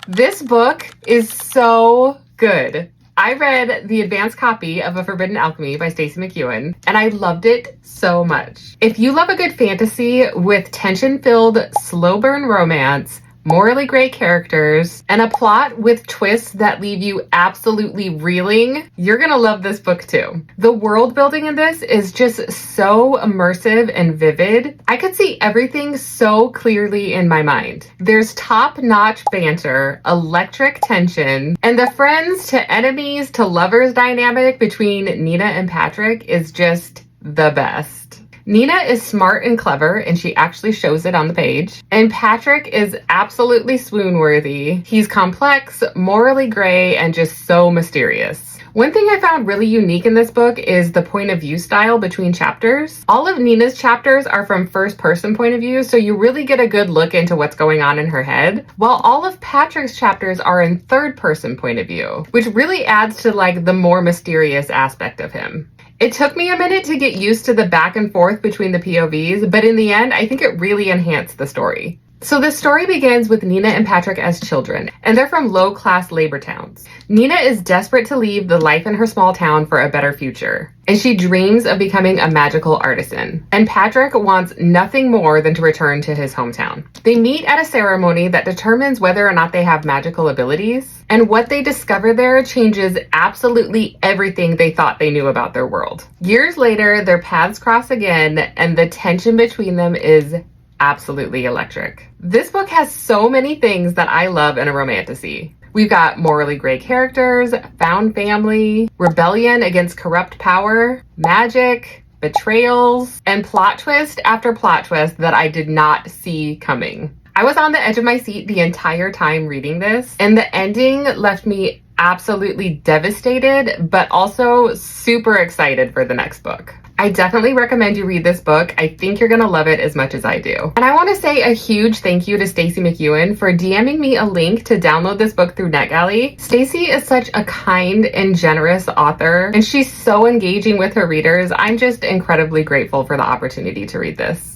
This book is so good. I read the advanced copy of A Forbidden Alchemy by Stacey McEwan, and I loved it so much. If you love a good fantasy with tension-filled, slow-burn romance, morally gray characters, and a plot with twists that leave you absolutely reeling, you're gonna love this book too. The world building in this is just so immersive and vivid. I could see everything so clearly in my mind. There's top-notch banter, electric tension, and the friends to enemies to lovers dynamic between Nina and Patrick is just the best. Nina is smart and clever, and she actually shows it on the page. And Patrick is absolutely swoon-worthy. He's complex, morally gray, and just so mysterious. One thing I found really unique in this book is the point of view style between chapters. All of Nina's chapters are from first-person point of view, so you really get a good look into what's going on in her head, while all of Patrick's chapters are in third-person point of view, which really adds to the more mysterious aspect of him. It took me a minute to get used to the back and forth between the POVs, but in the end, I think it really enhanced the story. So the story begins with Nina and Patrick as children, and they're from low-class labor towns. Nina is desperate to leave the life in her small town for a better future, and she dreams of becoming a magical artisan. And Patrick wants nothing more than to return to his hometown. They meet at a ceremony that determines whether or not they have magical abilities, and what they discover there changes absolutely everything they thought they knew about their world. Years later, their paths cross again, and the tension between them is absolutely electric. This book has so many things that I love in a romantasy. We've got morally gray characters, found family, rebellion against corrupt power, magic, betrayals, and plot twist after plot twist that I did not see coming. I was on the edge of my seat the entire time reading this, and the ending left me absolutely devastated, but also super excited for the next book. I definitely recommend you read this book. I think you're gonna love it as much as I do. And I want to say a huge thank you to Stacey McEwan for DMing me a link to download this book through NetGalley. Stacey is such a kind and generous author, and she's so engaging with her readers. I'm just incredibly grateful for the opportunity to read this.